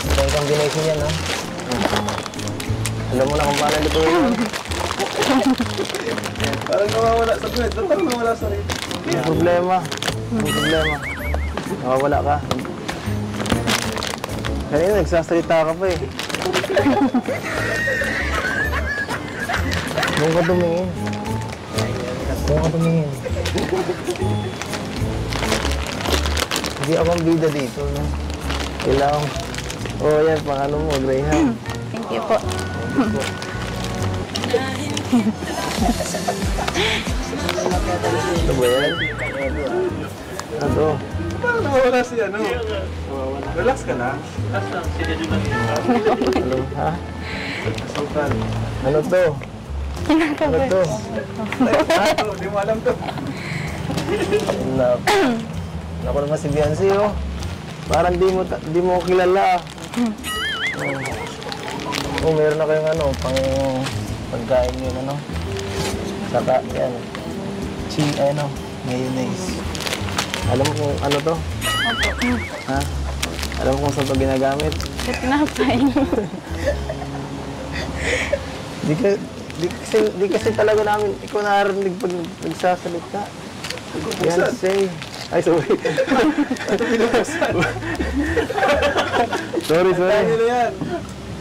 Ito yung combination yan, ha? Alam mo na kung paano lutuin yun. Parang nawawala sa bread. Parang nawawala sa rin. May problema. May problema. Nawawala ka. Kanina nagsasalita ka pa eh. Doon ka tumingin. Doon ka tumingin. Hindi ako ang bida dito, no? Kailangan. Oh, yan, pang ano mo, Graham. Thank you po. Ito ba yan? Ito. Parang nawawala si ano. Relax ka na. Ano? Ha? Sultan. Ano to? Ano to? Hindi mo alam to. Naku naman si Biancy, oh. Parang di mo kilala. Oh, meron na kayong ano, pagkain yun, ano. Saka, yan. Ano, mayonnaise. Alam mo kung ano to? Opo. Ha? Alam mo kung saan to ginagamit? Sa tinapay. Di kasi talaga namin, ikaw narinig pag nagsasalita. Biancy. Ay, sorry. Ito pinabuksan. Sorry. Dahil na yan.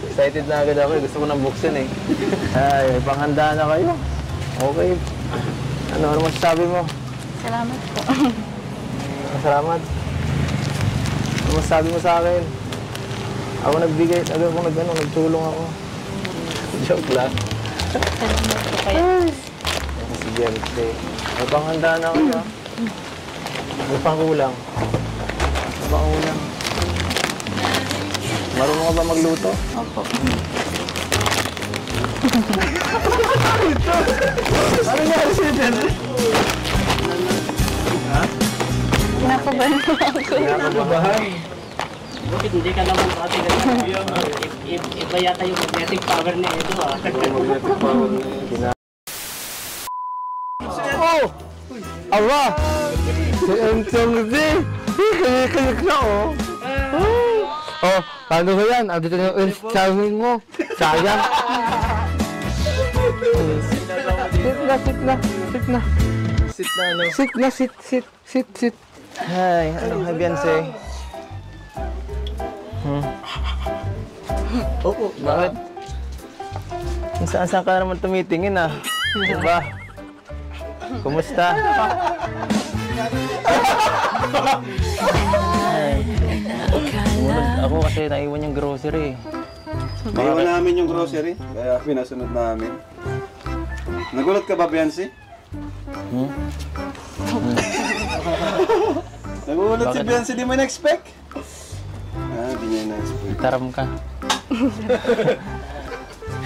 Excited na agad ako. Gusto ko nang buksan eh. Ay, panghanda na kayo. Okay. Ano masasabi mo? Salamat po. Salamat. Ano masasabi mo sa akin? Ako nagbigay, nagtulong ako. Joke lang. Salamat po kayo. Sige, may panghanda na kayo. May pangkulang. May pangkulang. Marunong ka ba magluto? Opo. Ano nangyari sa'yo dyan? Ha? Kinakabahan mo ako. Kinakabahan? Bakit hindi ka naman pati iba yata yung magnetic power na ito ah. Magnetic power na Oh! Awa! Si Entong Z! Kaya na oh! Oh, paano ko yan? Dito na yung installment mo. Sayang. Sit. Hi, ano ka, Biancy? Oo, bakit? Saan ka naman tumitingin ah? Diba? Kumusta? Ako kasi naiwan yung grocery. Naiwan namin yung grocery, kaya pinasunod namin. Nagulat ka ba, Biancy? Nagulat si Biancy, di mo na-expect? Di niya na-expect. Taram ka.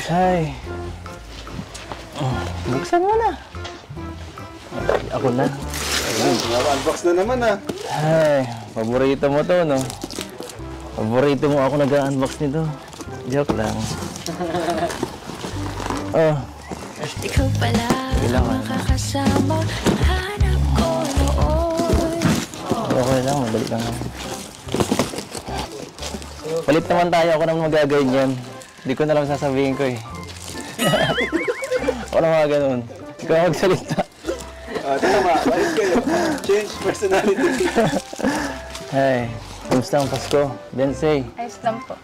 Ay. Buksan mo na. Ako na. Unbox na naman ah. Ay, paborito mo to, no? Paborito mo ako nag-unbox nito. Joke lang. Oh. Ikaw pala makakasama, hanap ko noon. Okay lang, madali lang. Palit naman tayo, ako naman magagawin yan. Hindi ko na lang sasabihin ko eh. Ako na mga ganun. Ikaw magsalita. Tama, ayos kayo. Change personality. Hey, kumusta ang Pasko? Biancy. Ayos lang po.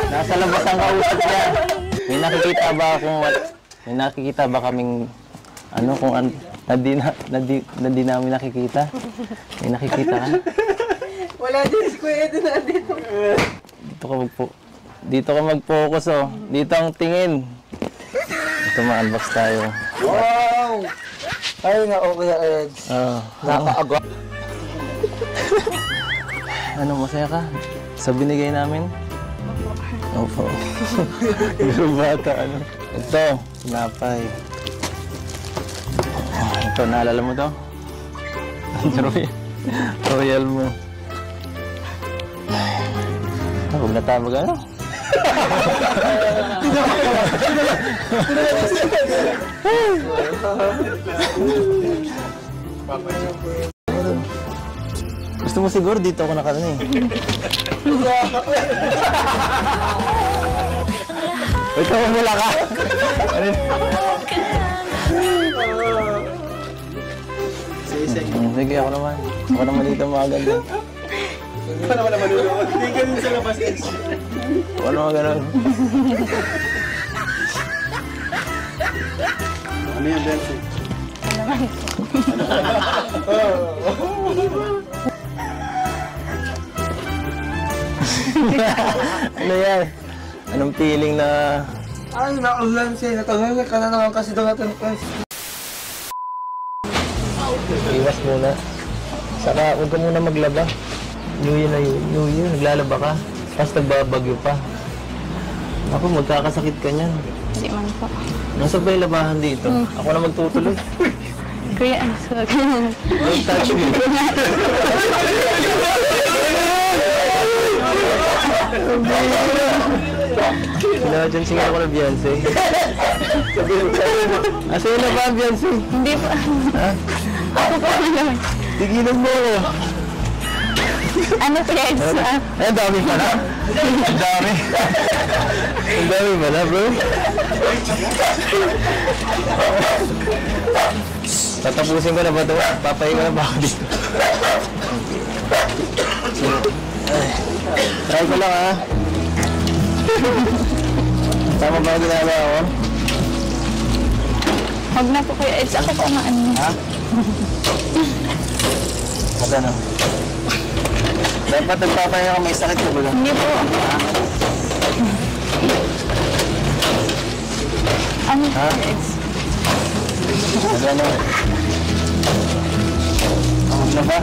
Nasa labas ang kausap niya. May nakikita ba kaming ano kung na di namin nakikita? May nakikita ka? Wala din si Kuya Edo na dito. Dito ka mag-focus oh. Dito ang tingin. Ito ma-unbox tayo. Wow! Ay nga, okay, Ed. Nakaaga. Ano, masaya ka? Sa binigay namin? Opo. Yung bata, ano? Ito, sinapay. Ito, naalala mo to? Royal mo. Huwag na tayo mag-ano? Gusto mo siguro dito ako nakalala eh. Ito mo mula ka. Sige, ako naman. Ako naman dito maganda. Ano naman naman luluot? Hindi ka din sa labas. Ako naman ganun. Ano yan, Bensi? Ano yan? Anong feeling na... Ay, naulan siya. Natanggal ka na naman kasi daw natin. Iwas muna. Saka huwag ka muna maglaba. New Year, naglalaba ka. Tapos nagbabagyo pa. Ako, magkakasakit ka niyan. Hindi man po. Nasaan ba yung labahan dito? Ako na magtutuloy. Kuya, ano sa Don't touch me. Pinajansin ako ng Beyonce. Asa yun na ba ang Beyonce? Hindi po. Ha? Ako po naman. Tigilan mo ako. Ano friends? Ay, ang dami pala. Ang dami. Ang dami pala, bro. Tatapusin ko na ba ito? Papahinga na ba ako dito? Ay, try ko lang ha. Tama ba ang ginagawa ko? Huwag na po kuya. It's ako po ang ano. Ha? Magano? Dapat nagpapahinga ka, may sakit ka ba? Hindi po. Ano Ha? friends? Magano? Huwag na ba?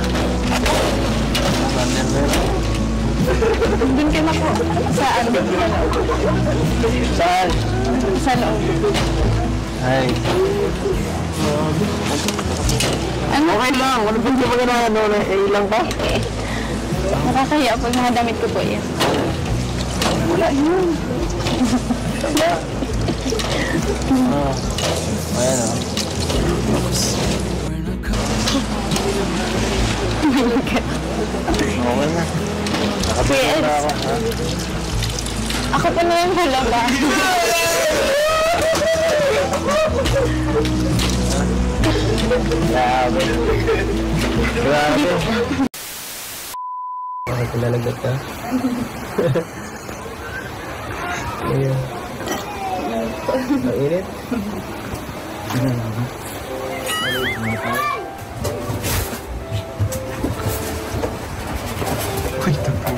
Doon ka na po. Sa ano? Saan? Sa loob. Ay. Ano? Okay lang, wala ba hindi ba ano, ilang pa? Nakakahiya pag mga damit ko po yan. Wala yun. Ayan o. Okay na. Nakapagod na ako. Ha? Ako pa na yung halaga. Grabe. Grabe. Bakit nalalagat ka? Ayan. Mainit? Uy, ito pa.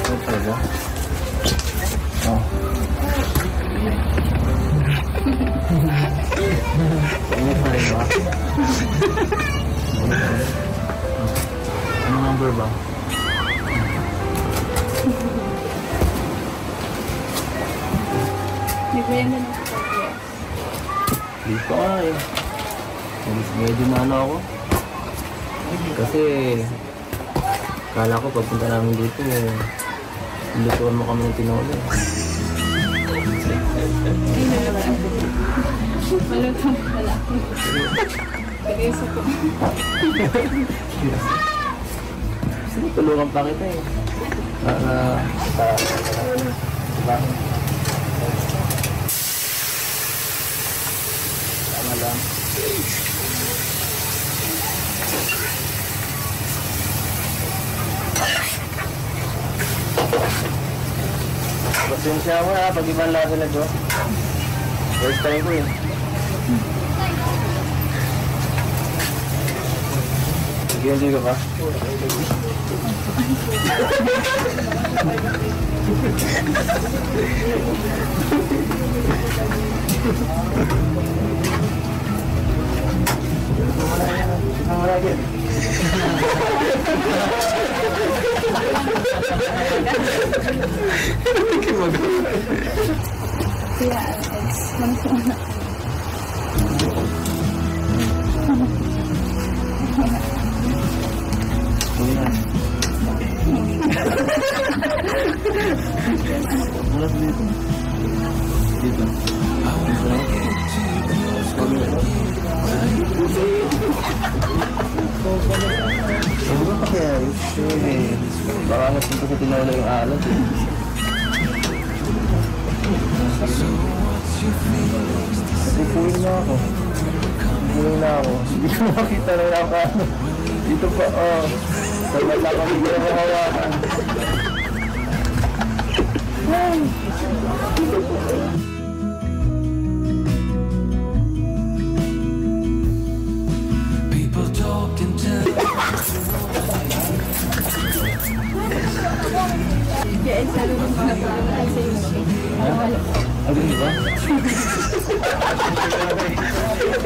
Ito talaga? Oh. Init na rin ba? Ano number ba? Hindi ko yan na po. Hindi ko nga eh. Medyo maano ako. Kasi kala ko pagpunta namin dito lutuan mo kami ng tinola. Malutong pala. Seryoso po. Tulungan pa kita eh. Tama lang. Pasensya mo na pag ibang lasa na ito. First time ko yun. Sige ka pa? Kaya, it's manipula. Dito. Ano ba kaya? Baka napunta sa tinola yung alat eh. Pupuin na ako. Pupuin na ako. Hindi ko makita na ako. Dito pa, oh. Sabay na kami ko na hawakan. Ano ba?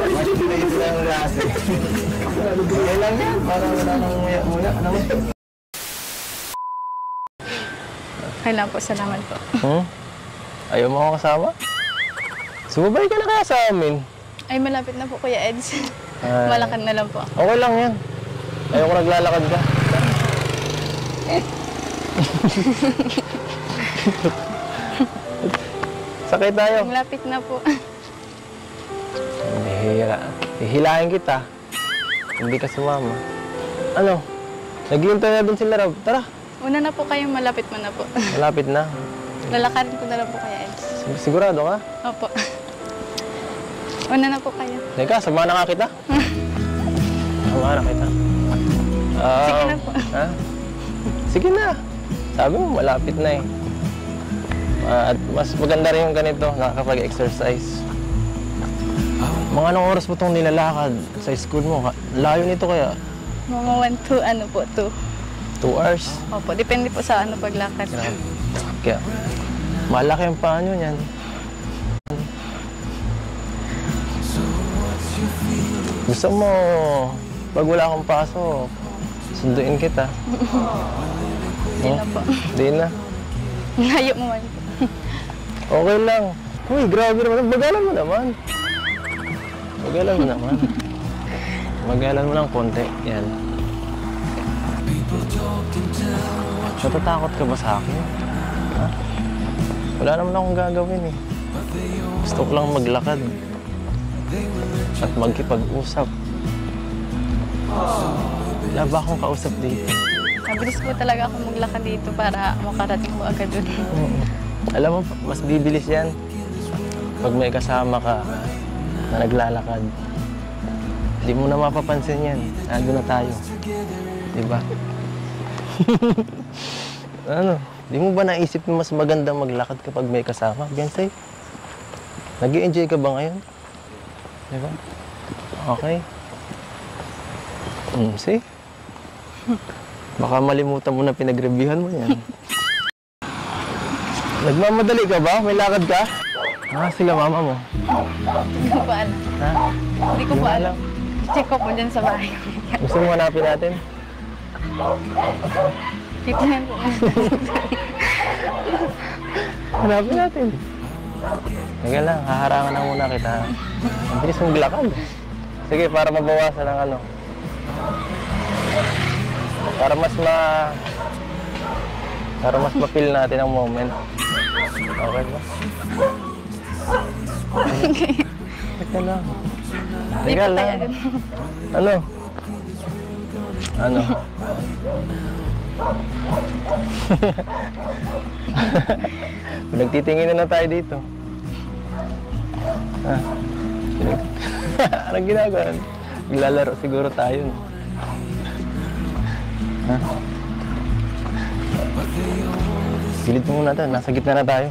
Mas pinagin sila ng lasa. Okay lang yan. Parang wala nang muna. Okay lang po, salamat po. Ayaw mo ako kasama? Sumabay ka na kaya sa amin. Ay, malapit na po, Kuya Eds. Ay. Malakad na lang po. Okay lang yan. Ayaw ko naglalakad ka. Sakay tayo. Malapit na po. Hihira. Hihilahin kita. Hindi ka sumama. Ano? Naghihintay na doon sila, Rob. Tara. Una na po kayo, malapit mo na po. Malapit na. Lalakarin ko na lang po, Kuya Eds. Sigurado ka? Opo. Una na po kayo. Teka, samahan na nga kita. Samahan na kita. Sige na po. Ha? Sige na. Sabi mo, malapit na eh. At mas maganda rin yung ganito, nakakapag-exercise. Mga anong oras mo itong nilalakad sa school mo? Layo nito kaya? Mga 1, 2, ano po, 2. 2 hours? Opo, depende po sa ano paglakad. Kaya, malaki ang paa nyo yan. Gusto mo, pag wala akong pasok, sunduin kita. Hindi na po. Hindi na. Layo mo man. Okay lang. Uy, grabe naman. Bagalan mo naman. Bagalan mo naman. Bagalan mo ng konti. Yan. Natatakot ka ba sa akin? Ha? Wala naman akong gagawin eh. Gusto ko lang maglakad. At magkipag-usap. Wala ba akong kausap dito? Mabilis po talaga ako maglakad dito para makarating po agad dun. Alam mo, mas bibilis yan pag may kasama ka na naglalakad. Hindi mo na mapapansin yan. Ando na tayo. Diba? Ano? Di mo ba naisip na mas maganda maglakad kapag may kasama? Beyonce? Nag-i-enjoy ka ba ngayon? Diba? Okay. See? Baka malimutan mo na pinag-reviewhan mo yan. Nagmamadali ka ba? May lakad ka? Sila mama mo. Hindi ko pa alam. Ha? Hindi ko pa alam. Check ko po dyan sa bahay. Gusto mo hanapin natin? Dito yan po. Hanapin natin. Sige lang, haharangan na muna kita. Ang bilis mong lakad. Sige, para mabawasan ang ano. Para mas ma-feel natin ang moment. Okay ba? Teka lang. Teka lang. Ano? Ano? Nagtitingin na tayo dito. Anong ginagawa? Naglalaro siguro tayo. Ha? Pilit mo muna tayo. Nasa gitna na tayo.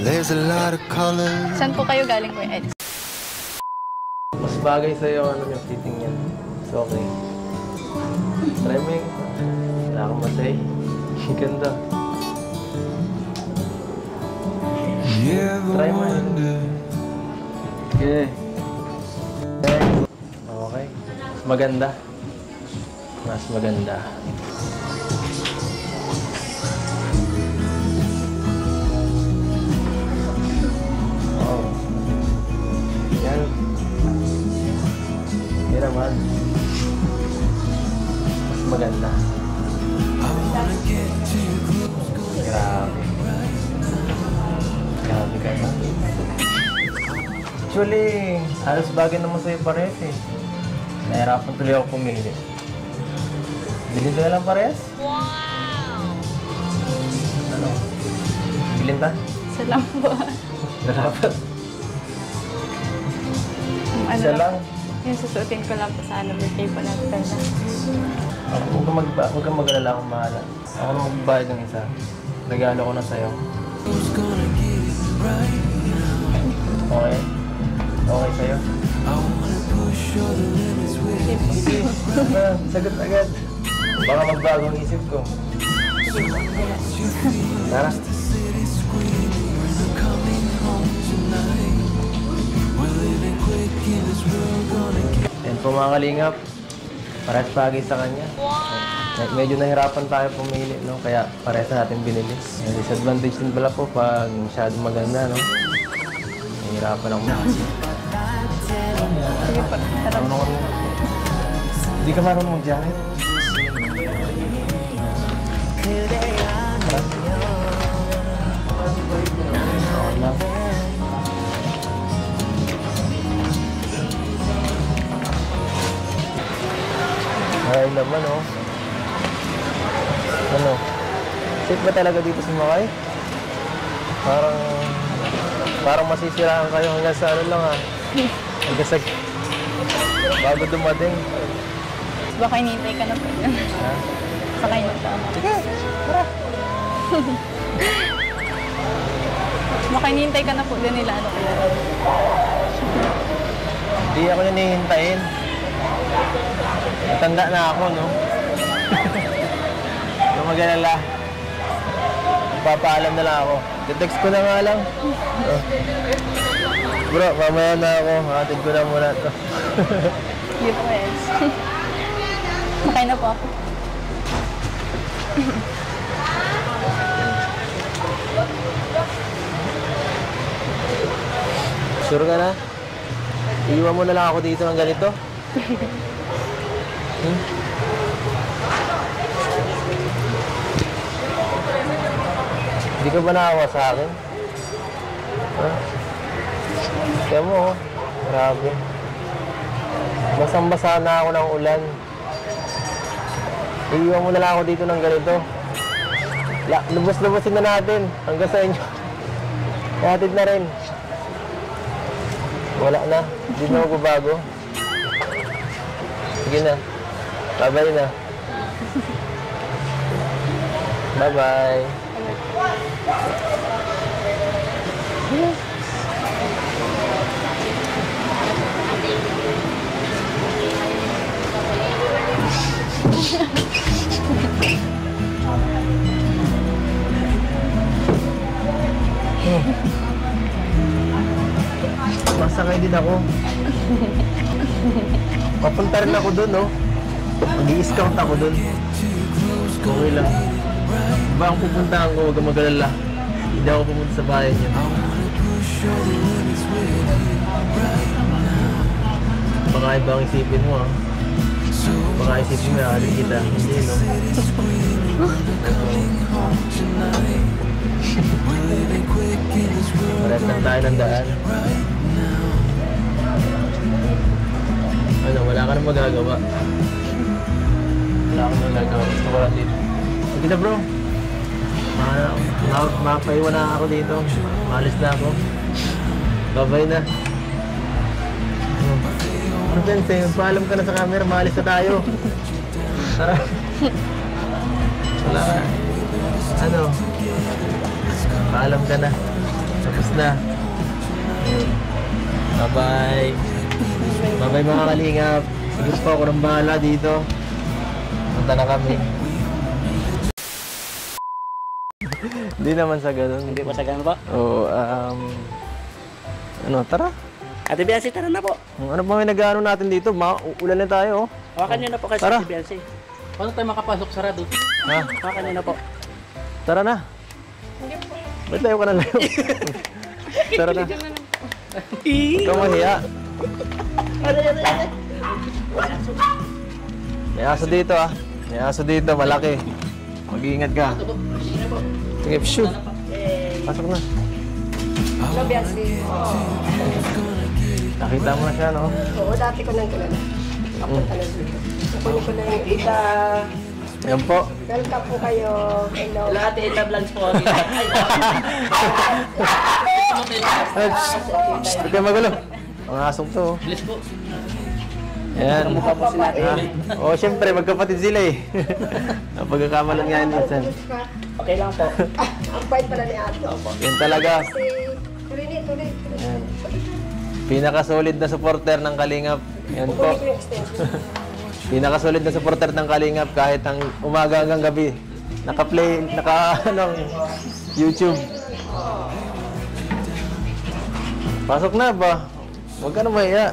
There's a lot of colors. Saan po kayo galing, Kuya Eds? Mas bagay sa'yo ano yung fitting yan. So, okay. Try mo yung... Wala akong masay. Ganda. Try mo yun. Okay. Okay. Mas maganda. Mas maganda. Oh. Yan. Yan naman. Mas maganda. Grabe. Grabe ka na. Actually, halos bagay naman sa'yo parehas eh. Nahirapan tuloy ako pumili. Bilhin ko na lang parehas? Ano? Bilhin ta? Isa lang po. Dapat. Ano Isa lang. Yung susuotin ko lang po sa birthday po natin. Huwag kang mag-alala akong bahala. Ako na magbabayad ng isa. Regalo ko na sa'yo. Okay? Okay sa'yo? Sagot agad. Baka magbago ang isip ko. Tara. Yan po mga kalingap. Parehas bagay sa kanya. Medyo nahirapan tayo pumili, no? Kaya parehas natin binili. May disadvantage din pala po pag masyadong maganda, no? Nahirapan ako. Sige po. Tara. Hindi ka marunong mag-jacket? Okay lang. Ay naman, oh. Ano? Safe ba talaga dito sa Makay? Parang masisiraan kayo hanggang sa ano lang, ah. Hanggang sa... bago dumating. Baka hinihintay ka na po. Ha? Sakay na po. Sige, tara. Baka hinihintay ka na po din nila. Ano kaya? Hindi ako hinihintayin. Matanda na ako, no? Huwag mag-alala. Papaalam na lang ako. Text ko na nga lang. Oh. Bro, mamaya na ako. Hatid ko na muna ito. Hindi po guys. Sakay na po ako. Sure ka na? Iiwan mo na lang ako dito ng ganito? Hindi ka ba naawa sa akin? Ha? Kaya mo, oh. Grabe. Basang-basa na ako ng ulan. Iiwan mo na lang ako dito ng ganito. Lubos-lubosin na natin hanggang sa inyo. Ihatid na rin. Wala na. Hindi na magbabago. Sige na. Bye-bye na. Bye-bye. Masakay din ako. Papunta rin ako dun, no? Mag-i-scout ako dun. Okay lang. Ba ang pupuntahan ko, huwag kang mag-alala. Hindi ako pumunta sa bahay niya. Baka ibang isipin mo, ha? Baka isipin mo, ahalin kita. Hindi, no? Marat lang tayo ng daan. Ano, wala ka nang magagawa. Wala ka nang magagawa. Gusto ko lang dito. Sige na, bro. Mapaiwan na ako dito. Maalis na ako. Bye-bye na. Ano, Bense? Paalam ka na sa camera. Maalis na tayo. Tara. Wala ka. Ano? Paalam ka na. Tapos na. Bye-bye. Bye-bye mga kalingap. Siguro po ako ng bahala dito. Punta na kami. Hindi naman sa ganun. Hindi pa sa ganun ba? Oo, ano, tara. Ate Biancy, tara na po. Ano ba may nag-ano natin dito? Ulan na tayo, oh. Hawakan niyo na po kasi Tara. Ate Biancy. Paano tayo makapasok sarado? Ha? Hawakan niyo na po. Tara na. Ba't layo ka na layo? Tara na. Huwag kang mahiya. May aso dito, ah. May aso dito, malaki. Mag-iingat ka. Sige, shoot. Pasok na. Hello, Biancy. Nakita mo na siya, no? Oo, dati ko nang kilala. Papunta na dito. Kukunin ko na yung ita. Yan po. Welcome po kayo. Hello. Lahat Ita Vlogs po. Ay, Huwag kayo magulo. Ang asong to. oh. Bless po. Ayan. Oo, syempre, magkapatid sila eh. Napagkakamalan nga yun minsan. Okay lang po. Ang bait pala ni Ate. Yan talaga. Si tuloy. Ayan. Pinakasolid na supporter ng Kalingap. Yan po. Kukunin ko yung extension. Pinakasolid na supporter ng Kalingap kahit ang umaga hanggang gabi. Naka-play, YouTube. Pasok na ba? Huwag ka na mahiya.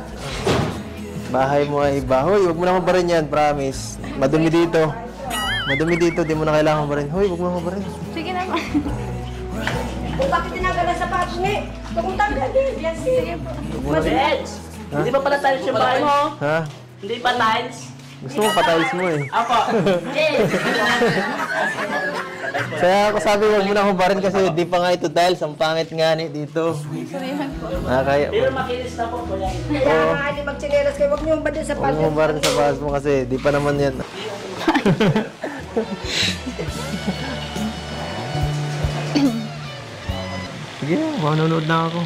Bahay mo ay bahoy. Huwag mo na mabarin yan, promise. Madumi dito. Madumi dito, di mo na kailangan mabarin. Hoy, huwag mo na mabarin. Sige naman. Kung bakit tinagal ang sapatos ni? Kung tanggal din. Yan sige po. Reds! Hindi pa pala tiles yung bahay mo? Ha? Hindi pa tiles? Gusto mo patayos mo eh. Apo. Kaya ako sabi, huwag mo na mabarin kasi di pa nga ito tiles. Ang pangit nga ni dito. Nakakaya. Pero makinis na po po yan. Kaya nga, hindi magchinelas kayo. Huwag niyong badin sa Huwag mo mabarin sa bahas mo kasi di pa naman yan. Sige na, manonood na ako.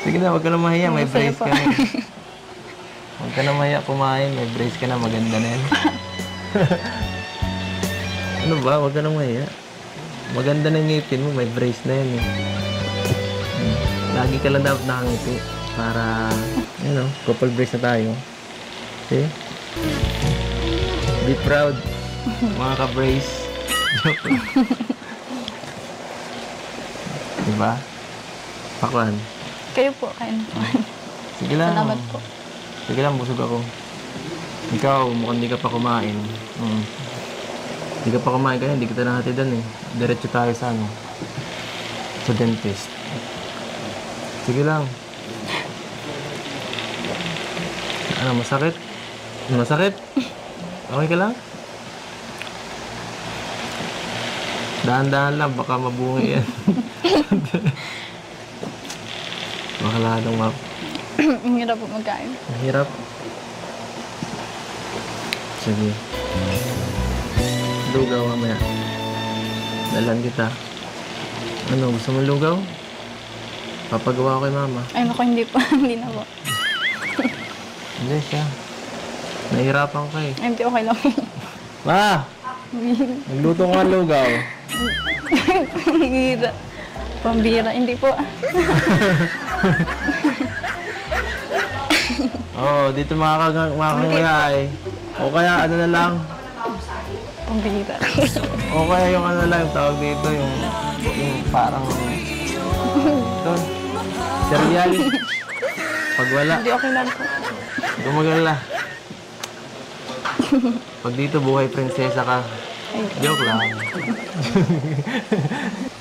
Sige na, huwag ka na mahiya. May brace ka na. Huwag ka na mahiya kumain. May brace ka na. Maganda na yan. Ano ba? Huwag ka na mahiya. Maganda na yung ngipin mo. May brace na yan eh. Lagi ka lang dapat nakangiti. Para, couple brace na tayo. See? Be proud. Mga ka-brace. Joke lang. Diba? Pakuan. Kayo po, kain po. Sige lang. Salamat po. Sige lang, busog ako. Ikaw, mukhang di ka pa kumain. Di ka pa kumain kaya hindi kita nahatidan eh. Diretso tayo sa sa dentist. Sige lang. Ano, masakit? Masakit? Okay ka lang? Dahan-dahan lang, baka mabungi yan. Baka ladong Ang hirap po magkain. Ang hirap. Sige. Lugaw mamaya. Dalan kita. Ano, gusto mo lugaw? Papagawa ko kay mama. Ay, naku, hindi po. Hindi na po. Hindi siya. Nahihirapan ka eh. Ay, hindi, okay lang. Ma! Nagluto ka ng lugaw. Hira. Pambira. Hindi po. Oo, dito makakanguya eh. O kaya ano na lang. Pambira. O kaya yung ano lang, yung tawag dito, yung parang doon. Cereal. Pag wala, Hindi, okay lang po. gumagala. Pag dito buhay prinsesa ka. Joke lang.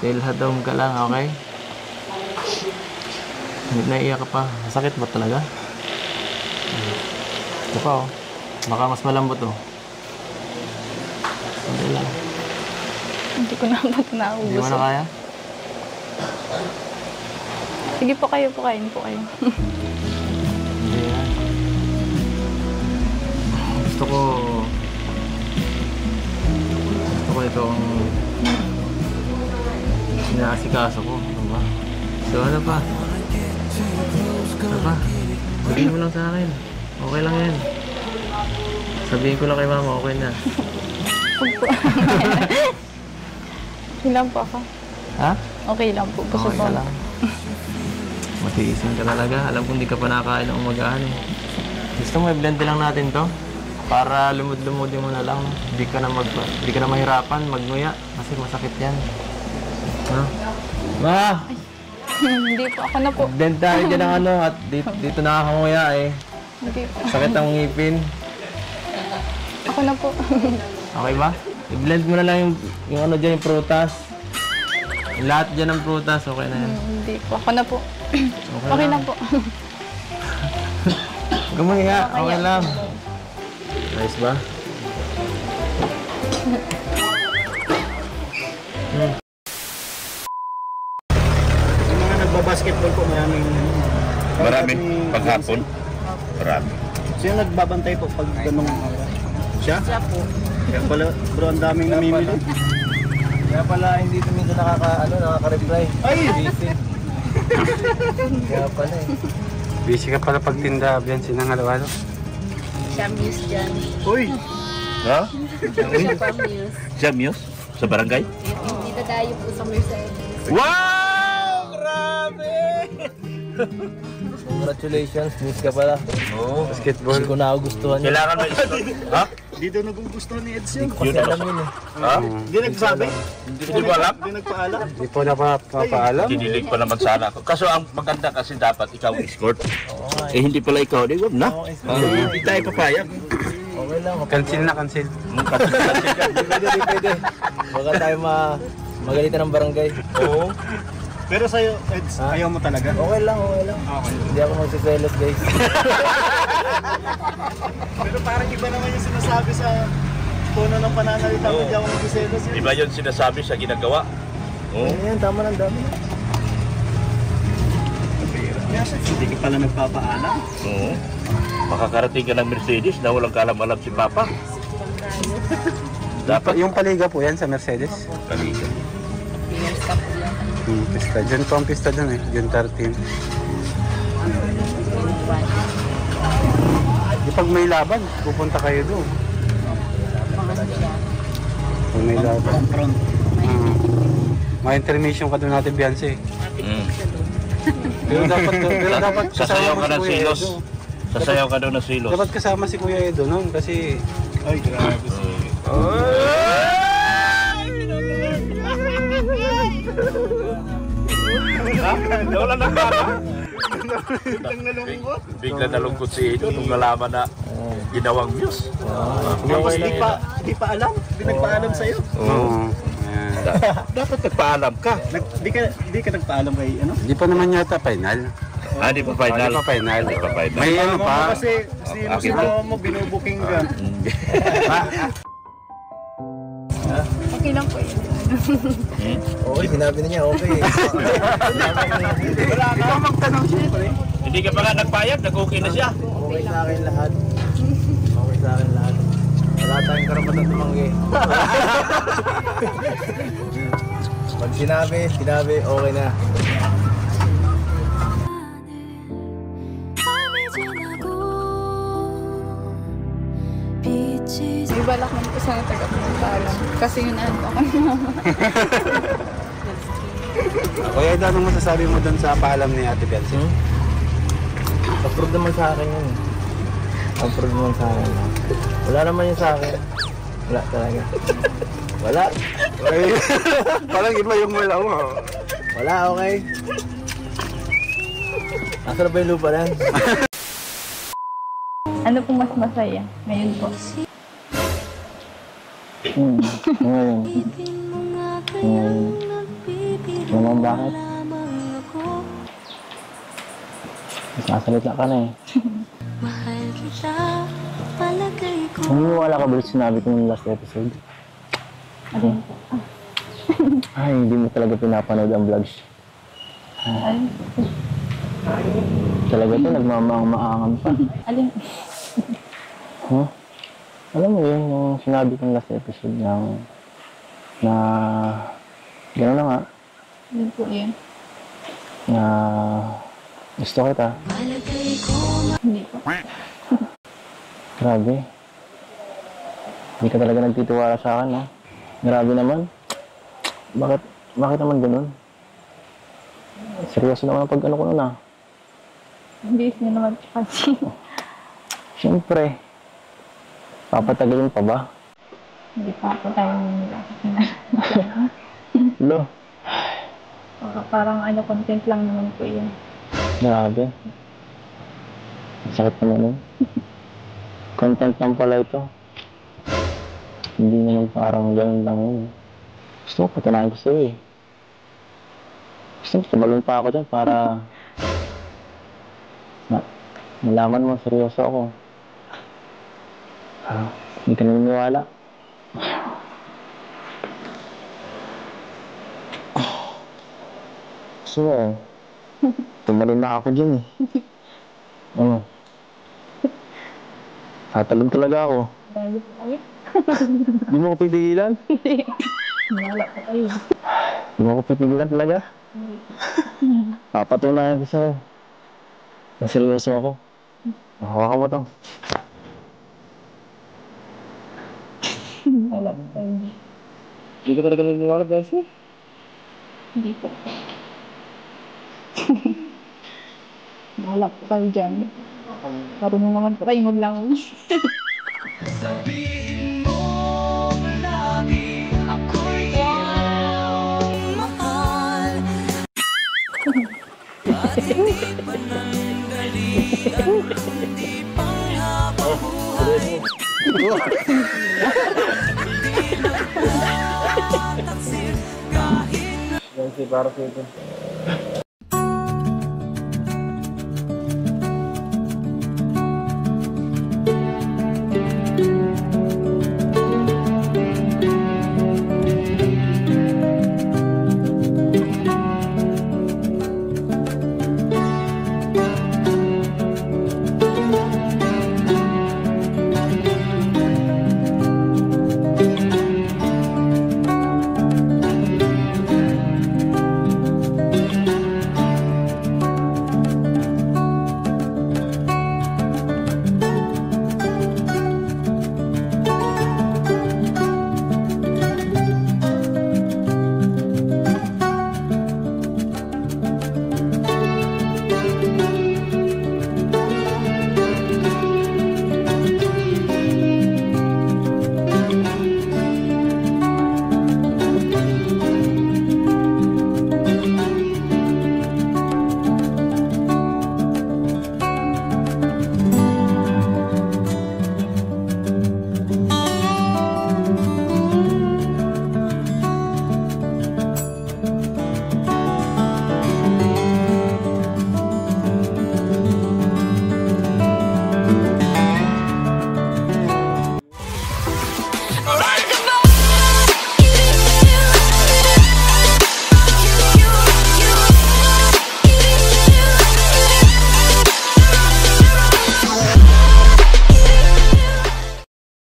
Tilhadom ka lang, okay? Hindi naiiyak ka pa. Sakit ba talaga? Ito pa oh. Baka mas malambot oh. Hindi lang. Hindi ko na po Hindi naubos. mo na kaya? Sige po kayo po, kain po kayo. Hindi yan. Gusto ko itong inaasikaso ko. Ano ba? So ano pa? Ano pa? Sabihin mo lang sa akin. Okay lang yan. Sabihin ko lang kay mama, okay na. Huwag po. Okay lang po ako. Ha? Okay lang po. Busog Okay po. ka lang. Matiisin ka talaga. Alam kong di ka pa nakain ng umagaan eh. Gusto mo i-blend lang natin to? Para lumod-lumodin mo na lang. Di ka na mahirapan, magnguya. Kasi masakit yan. Ha? Ma! Hindi po. Ako na po. Blend tayo dyan ng ano at dito nakakanguya eh. Hindi po. Sakit ang ngipin. Ako na po. Okay ba? I-blend mo na lang yung ano dyan, yung prutas. Yung lahat dyan ng prutas, okay na yan. Hindi po. Ako na po. Okay na po. Gumaya, okay lang. Nice ba? Yung mga nagbabasketball po, maraming Marami paghapon. Marami. Sino nagbabantay po pag ganung siya? Siya po. Kaya pala, bro, ang daming namimili. Kaya pala hindi kami nakaka-reply. Ay! Busy. Kaya pala eh. Busy ka pala pagtinda, Biancy, ng halo-halo. Siya muse dyan. Uy! Ha? Siya pa muse. Siya Muse? Sa barangay? Dito tayo po sa Mercedes. Wow! Grabe! Congratulations, miss ka pala. Oo. Basketball. Hindi ko nagustuhan yun. Kailangan may score. Ha? Dito nagugustuhan ni Eds yun. Kasi alam yun eh. Ha? Hindi nagsabi? Hindi ko alam. Hindi nagpaalam? Hindi po napapaalam. Kinilig pa naman sana ako. Kaso ang maganda kasi dapat ikaw escort. Eh hindi pala ikaw. Di wag na. Hindi tayo papayag. Okay lang. Cancel na, cancel. Pwede. Baka tayo magalitan ng barangay. Oo. Pero sa'yo, Eds, ayaw mo talaga? Okay lang. Okay. Hindi ako magsiselos, guys. Pero parang iba naman yung sinasabi sa tono ng pananalita mo, hindi ako magsiselos yun. Iba yun sinasabi sa ginagawa. Oo. Ayan, tama lang, dami. Hindi ka pala nagpapaalam. Oo. Makakarating ka ng Mercedes na walang kalam-alam si Papa. Dapat Yung paliga po yan sa Mercedes. kaliga. Pista. Diyan po ang pista dun eh. June 13. Di pag may laban, pupunta kayo doon. Pag may laban. May intermission ka doon natin, Biancy. Mm. Pero dapat Sasayaw ka kasama ng si Kuya silos. Edo. Sasayaw ka doon ng silos. Dapat kasama si Kuya Edo noon kasi Ay, grabe si... Wala na bala. Biglang nalungkot. Bigla nalungkot si Edo nung nalaman na ginawang Muse. Tapos di pa alam? Di nagpaalam sa'yo? Oo. Dapat nagpaalam ka. Di ka nagpaalam kay ano? Di pa naman yata final. Di pa final. Di pa final. Di pa final. May ano pa. Kasi si mo binubuking ka. Okay lang po yun. Okay, sinabi na niya, okay. Ikaw magtanong siya. Hindi ka pa nga nagpayag, nag-okay na siya. Okay sa akin lahat. Okay sa akin lahat. Wala tayong karapatan tumanggi. Pag sinabi, okay na. May balak naman po sana taga-pagpaalam. Kasi yun ano ako. Kuya Edo, anong masasabi mo doon sa paalam ni Ate Biancy? Approve naman sa akin yun. Approve naman sa akin. Wala naman yun sa akin. Wala talaga. Wala. Parang iba yung wala mo. Wala, okay. Asa na ba yung lupa na? Ano pong mas masaya? Ngayon po. Ngayon. Naman bakit? Nasalita ka na eh. Wala ka ba sinabi ko nung last episode? Ano? Ay, hindi mo talaga pinapanood ang vlogs. Alin? Talaga to, nagmamaang-maangan pa. Alin? Huh? Alam mo yun, yung sinabi kong last episode na gano'n na nga, Alin po yun? na gusto kita. Hindi po. Grabe. Hindi ka talaga nagtitiwala sa akin, ha? Grabe naman. Bakit naman ganun? Seryoso naman ang pag-ano ko nun, ha? Hindi niya naman kasi. Siyempre. Papatagalin pa ba? Hindi pa po tayo nila. Lo, Parang ano, content lang naman po yun. grabe. Ang sakit naman nun. Content lang pala ito. Hindi naman parang ganun lang yun. Gusto ko, patunayan ko sa'yo eh. Gusto ko, tumalon pa ako dyan para malaman mo, seryoso ako. Hindi ka naniniwala. Gusto mo, tumalon na ako dyan eh. Tatalon talaga ako. Bago po kayo. Di mo ko pipigilan? Wala po kayo. Di mo ko pipigilan talaga? Papatunayan ko sa'yo. Naseryoso ako. Hawakan mo to. Wala po kayo. Hindi ka talaga naniniwala, Bessie? Hindi po. Wala po kayo dyan. Marunong naman po kayo maglangon. Bessie, para sa'yo ito.